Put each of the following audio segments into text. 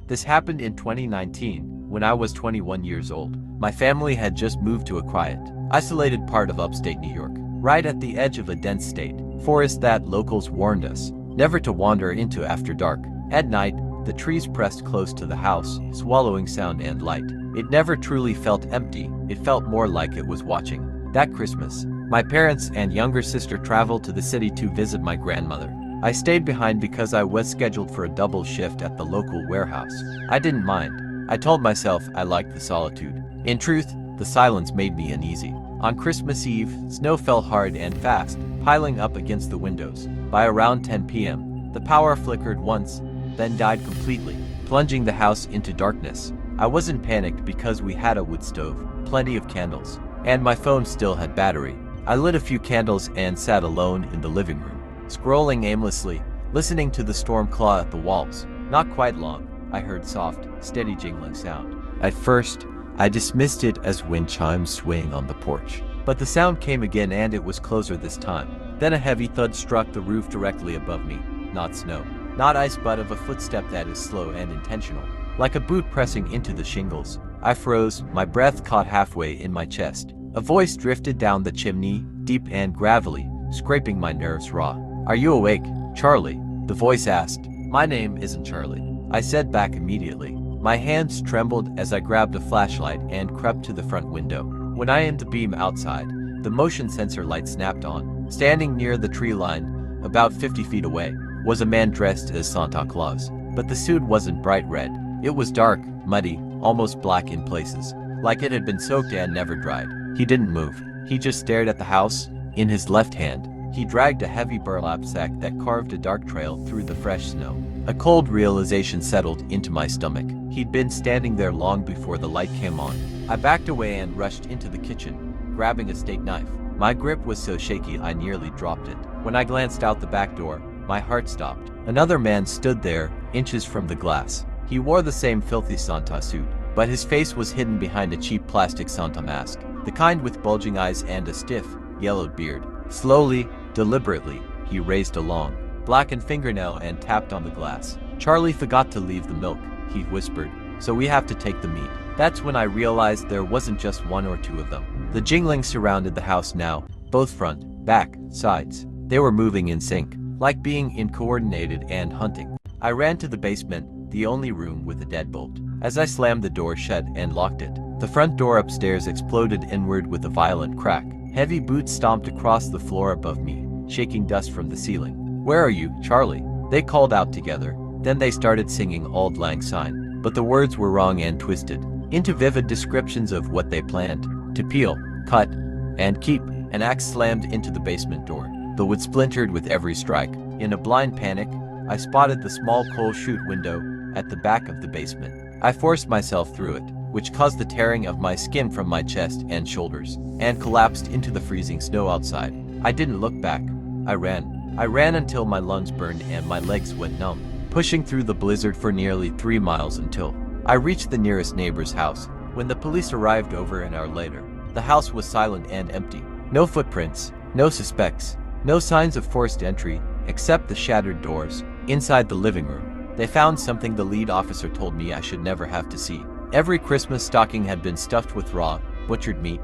This happened in 2019, when I was 21 years old. My family had just moved to a quiet, isolated part of upstate New York, right at the edge of a dense state forest that locals warned us never to wander into after dark. At night, the trees pressed close to the house, swallowing sound and light. It never truly felt empty, it felt more like it was watching. That Christmas, my parents and younger sister traveled to the city to visit my grandmother. I stayed behind because I was scheduled for a double shift at the local warehouse. I didn't mind. I told myself I liked the solitude. In truth, the silence made me uneasy. On Christmas Eve, snow fell hard and fast, piling up against the windows. By around 10 p.m., the power flickered once, then died completely, plunging the house into darkness. I wasn't panicked because we had a wood stove, plenty of candles, and my phone still had battery. I lit a few candles and sat alone in the living room, scrolling aimlessly, listening to the storm claw at the walls. Not quite long, I heard soft, steady jingling sound. At first, I dismissed it as wind chimes swaying on the porch. But the sound came again and it was closer this time. Then a heavy thud struck the roof directly above me. Not snow, not ice, but of a footstep that is slow and intentional. Like a boot pressing into the shingles. I froze, my breath caught halfway in my chest. A voice drifted down the chimney, deep and gravelly, scraping my nerves raw. "Are you awake, Charlie?" the voice asked. "My name isn't Charlie," I said back immediately. My hands trembled as I grabbed a flashlight and crept to the front window. When I aimed the beam outside, the motion sensor light snapped on. Standing near the tree line, about 50 feet away, was a man dressed as Santa Claus. But the suit wasn't bright red. It was dark, muddy, almost black in places, like it had been soaked and never dried. He didn't move. He just stared at the house. In his left hand, he dragged a heavy burlap sack that carved a dark trail through the fresh snow. A cold realization settled into my stomach. He'd been standing there long before the light came on. I backed away and rushed into the kitchen, grabbing a steak knife. My grip was so shaky I nearly dropped it. When I glanced out the back door, my heart stopped. Another man stood there, inches from the glass. He wore the same filthy Santa suit, but his face was hidden behind a cheap plastic Santa mask, the kind with bulging eyes and a stiff, yellowed beard. Slowly, deliberately, he raised a long, blackened fingernail and tapped on the glass. "Charlie forgot to leave the milk," he whispered, "so we have to take the meat." That's when I realized there wasn't just one or two of them. The jingling surrounded the house now, both front, back, sides. They were moving in sync, like being coordinated and hunting. I ran to the basement, the only room with a deadbolt. As I slammed the door shut and locked it, the front door upstairs exploded inward with a violent crack. Heavy boots stomped across the floor above me, shaking dust from the ceiling. "Where are you, Charlie?" they called out together. Then they started singing Auld Lang Syne, but the words were wrong and twisted into vivid descriptions of what they planned to peel, cut, and keep. An axe slammed into the basement door. The wood splintered with every strike. In a blind panic, I spotted the small coal chute window at the back of the basement. I forced myself through it, which caused the tearing of my skin from my chest and shoulders, and collapsed into the freezing snow outside. I didn't look back. I ran. I ran until my lungs burned and my legs went numb, pushing through the blizzard for nearly 3 miles until I reached the nearest neighbor's house. When the police arrived over an hour later, the house was silent and empty. No footprints, no suspects, no signs of forced entry, except the shattered doors. Inside the living room, they found something the lead officer told me I should never have to see. Every Christmas stocking had been stuffed with raw, butchered meat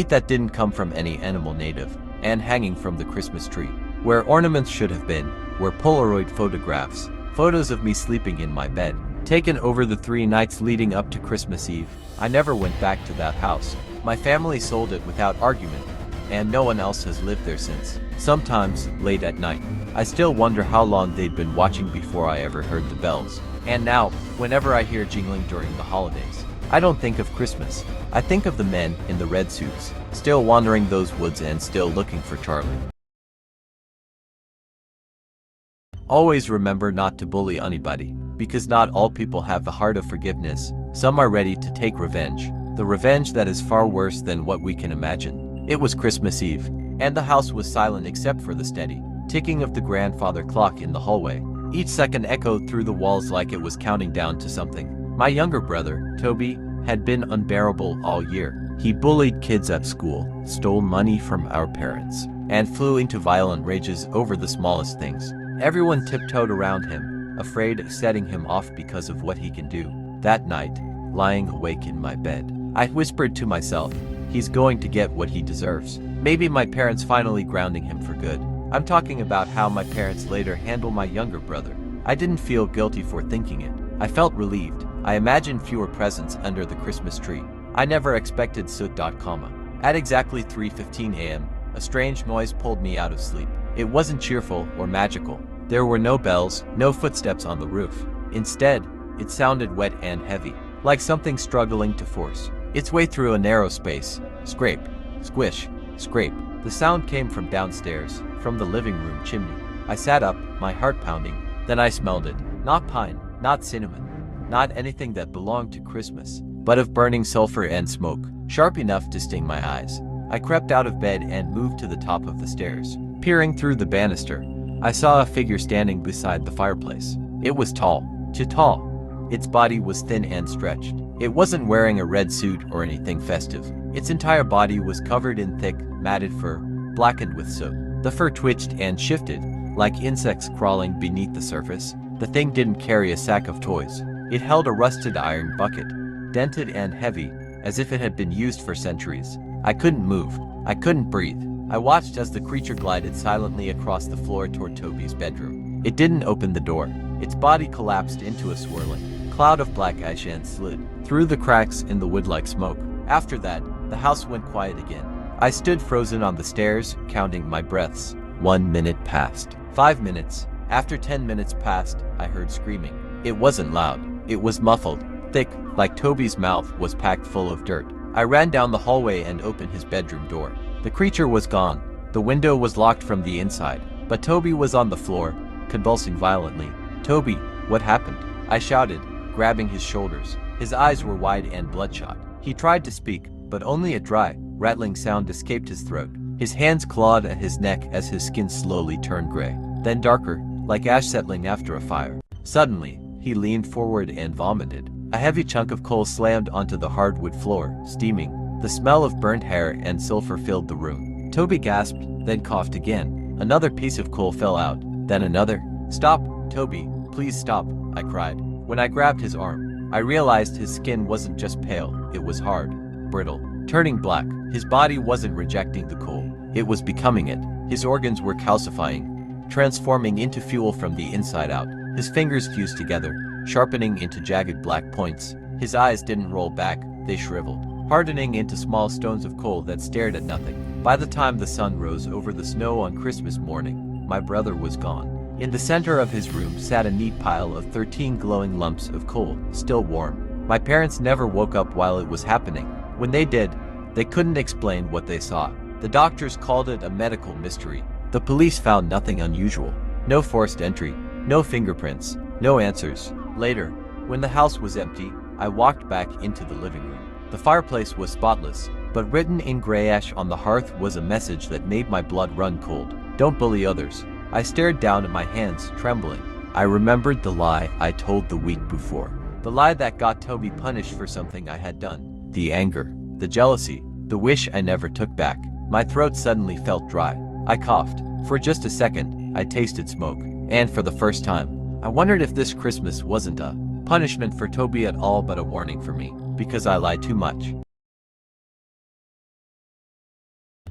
that didn't come from any animal native, and hanging from the Christmas tree. Where ornaments should have been, were Polaroid photographs, photos of me sleeping in my bed, taken over the 3 nights leading up to Christmas Eve. I never went back to that house. My family sold it without argument, and no one else has lived there since. Sometimes, late at night, I still wonder how long they'd been watching before I ever heard the bells. And now, whenever I hear jingling during the holidays, I don't think of Christmas. I think of the men in the red suits, still wandering those woods and still looking for Charlie. Always remember not to bully anybody, because not all people have the heart of forgiveness. Some are ready to take revenge, the revenge that is far worse than what we can imagine. It was Christmas Eve, and the house was silent except for the steady ticking of the grandfather clock in the hallway. Each second echoed through the walls like it was counting down to something. My younger brother, Toby, had been unbearable all year. He bullied kids at school, stole money from our parents, and flew into violent rages over the smallest things. Everyone tiptoed around him, afraid of setting him off because of what he can do. That night, lying awake in my bed, I whispered to myself, he's going to get what he deserves. Maybe my parents finally grounding him for good. I'm talking about how my parents later handle my younger brother. I didn't feel guilty for thinking it. I felt relieved. I imagined fewer presents under the Christmas tree. I never expected soot. At exactly 3:15 a.m., a strange noise pulled me out of sleep. It wasn't cheerful or magical. There were no bells, no footsteps on the roof. Instead, it sounded wet and heavy, like something struggling to force its way through a narrow space. Scrape, squish, scrape. The sound came from downstairs, from the living room chimney. I sat up, my heart pounding. Then I smelled it. Not pine, not cinnamon, not anything that belonged to Christmas, but of burning sulfur and smoke, sharp enough to sting my eyes. I crept out of bed and moved to the top of the stairs. Peering through the banister, I saw a figure standing beside the fireplace. It was tall, too tall. Its body was thin and stretched. It wasn't wearing a red suit or anything festive. Its entire body was covered in thick, matted fur, blackened with soot. The fur twitched and shifted, like insects crawling beneath the surface. The thing didn't carry a sack of toys. It held a rusted iron bucket, dented and heavy, as if it had been used for centuries. I couldn't move. I couldn't breathe. I watched as the creature glided silently across the floor toward Toby's bedroom. It didn't open the door. Its body collapsed into a swirling cloud of black ash and slid through the cracks in the wood like smoke. After that, the house went quiet again. I stood frozen on the stairs, counting my breaths. 1 minute passed. 5 minutes. After 10 minutes passed, I heard screaming. It wasn't loud. It was muffled, thick, like Toby's mouth was packed full of dirt. I ran down the hallway and opened his bedroom door. The creature was gone. The window was locked from the inside, but Toby was on the floor, convulsing violently. Toby, what happened? I shouted, grabbing his shoulders. His eyes were wide and bloodshot. He tried to speak, but only a dry, rattling sound escaped his throat. His hands clawed at his neck as his skin slowly turned gray, then darker, like ash settling after a fire. Suddenly, he leaned forward and vomited. A heavy chunk of coal slammed onto the hardwood floor, steaming. The smell of burnt hair and sulfur filled the room. Toby gasped, then coughed again. Another piece of coal fell out, then another. Stop, Toby, please stop, I cried. When I grabbed his arm, I realized his skin wasn't just pale, it was hard, brittle, turning black. His body wasn't rejecting the coal, it was becoming it. His organs were calcifying, transforming into fuel from the inside out. His fingers fused together, sharpening into jagged black points. His eyes didn't roll back, they shriveled, hardening into small stones of coal that stared at nothing. By the time the sun rose over the snow on Christmas morning, my brother was gone. In the center of his room sat a neat pile of 13 glowing lumps of coal, still warm. My parents never woke up while it was happening. When they did, they couldn't explain what they saw. The doctors called it a medical mystery. The police found nothing unusual. No forced entry, no fingerprints, no answers. Later, when the house was empty, I walked back into the living room. The fireplace was spotless, but written in gray ash on the hearth was a message that made my blood run cold. Don't bully others. I stared down at my hands, trembling. I remembered the lie I told the week before. The lie that got Toby punished for something I had done. The anger, the jealousy, the wish I never took back. My throat suddenly felt dry. I coughed. For just a second, I tasted smoke. And for the first time, I wondered if this Christmas wasn't a punishment for Toby at all but a warning for me, because I lied too much.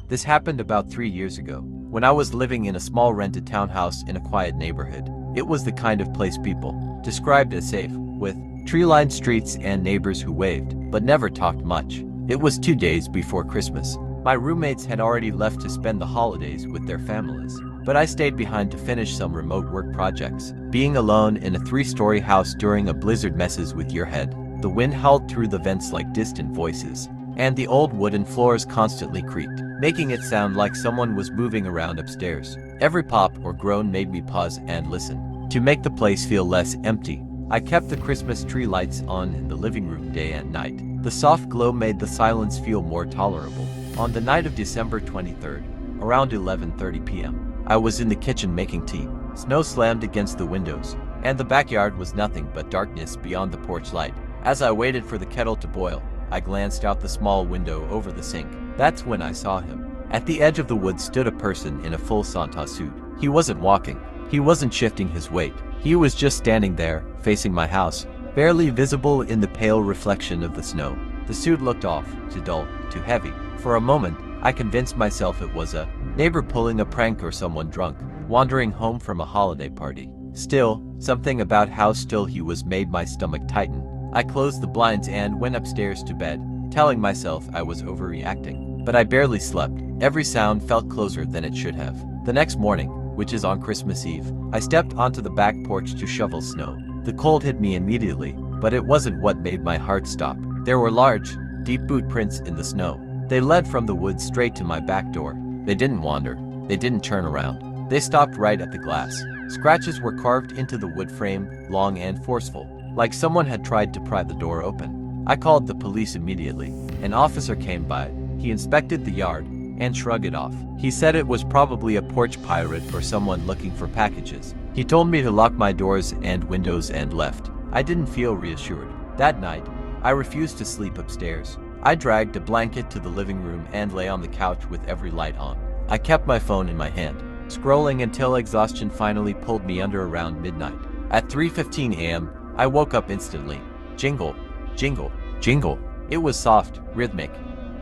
This happened about 3 years ago, when I was living in a small rented townhouse in a quiet neighborhood. It was the kind of place people described as safe, with tree-lined streets and neighbors who waved, but never talked much. It was 2 days before Christmas. My roommates had already left to spend the holidays with their families, but I stayed behind to finish some remote work projects. Being alone in a 3-story house during a blizzard messes with your head. The wind howled through the vents like distant voices, and the old wooden floors constantly creaked, making it sound like someone was moving around upstairs. Every pop or groan made me pause and listen, to make the place feel less empty. I kept the Christmas tree lights on in the living room day and night. The soft glow made the silence feel more tolerable. On the night of December 23rd, around 11:30 p.m., I was in the kitchen making tea. Snow slammed against the windows, and the backyard was nothing but darkness beyond the porch light. As I waited for the kettle to boil, I glanced out the small window over the sink. That's when I saw him. At the edge of the woods stood a person in a full Santa suit. He wasn't walking. He wasn't shifting his weight. He was just standing there, facing my house, barely visible in the pale reflection of the snow. The suit looked off, too dull, too heavy. For a moment, I convinced myself it was a neighbor pulling a prank or someone drunk, wandering home from a holiday party. Still, something about how still he was made my stomach tighten. I closed the blinds and went upstairs to bed, telling myself I was overreacting. But I barely slept. Every sound felt closer than it should have. The next morning, which is on Christmas Eve, I stepped onto the back porch to shovel snow. The cold hit me immediately, but it wasn't what made my heart stop. There were large, deep boot prints in the snow. They led from the woods straight to my back door. They didn't wander. They didn't turn around. They stopped right at the glass. Scratches were carved into the wood frame, long and forceful, like someone had tried to pry the door open. I called the police immediately. An officer came by. He inspected the yard and shrugged it off. He said it was probably a porch pirate or someone looking for packages. He told me to lock my doors and windows and left. I didn't feel reassured. That night, I refused to sleep upstairs. I dragged a blanket to the living room and lay on the couch with every light on. I kept my phone in my hand, scrolling until exhaustion finally pulled me under around midnight. At 3:15 a.m., I woke up instantly. Jingle, jingle, jingle. It was soft, rhythmic,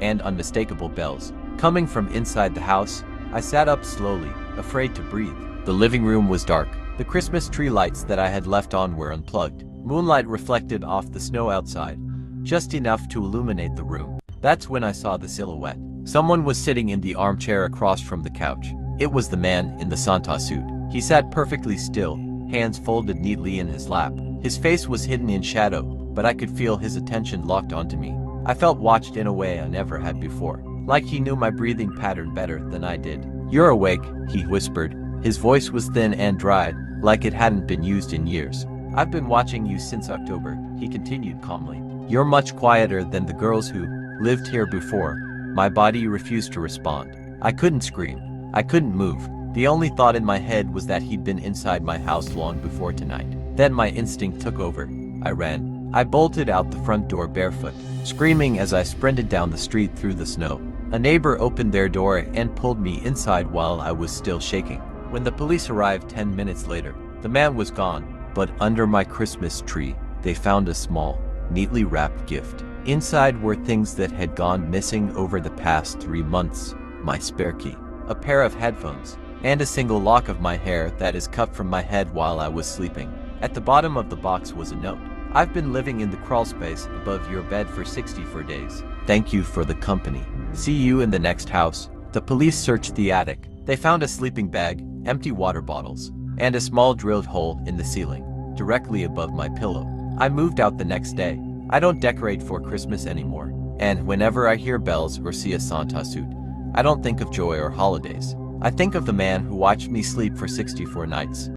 and unmistakable bells. Coming from inside the house, I sat up slowly, afraid to breathe. The living room was dark. The Christmas tree lights that I had left on were unplugged. Moonlight reflected off the snow outside, just enough to illuminate the room. That's when I saw the silhouette. Someone was sitting in the armchair across from the couch. It was the man in the Santa suit. He sat perfectly still, hands folded neatly in his lap. His face was hidden in shadow, but I could feel his attention locked onto me. I felt watched in a way I never had before, like he knew my breathing pattern better than I did. "You're awake," he whispered. His voice was thin and dry, like it hadn't been used in years. "I've been watching you since October," he continued calmly. "You're much quieter than the girls who lived here before." My body refused to respond. I couldn't scream. I couldn't move. The only thought in my head was that he'd been inside my house long before tonight. Then my instinct took over. I ran. I bolted out the front door barefoot, screaming as I sprinted down the street through the snow. A neighbor opened their door and pulled me inside while I was still shaking. When the police arrived 10 minutes later, the man was gone, but under my Christmas tree, they found a small, neatly wrapped gift. Inside were things that had gone missing over the past 3 months. My spare key, a pair of headphones, and a single lock of my hair that is cut from my head while I was sleeping. At the bottom of the box was a note. "I've been living in the crawl space above your bed for 64 days. Thank you for the company. See you in the next house." The police searched the attic. They found a sleeping bag, empty water bottles, and a small drilled hole in the ceiling, directly above my pillow. I moved out the next day. I don't decorate for Christmas anymore, and whenever I hear bells or see a Santa suit, I don't think of joy or holidays. I think of the man who watched me sleep for 64 nights.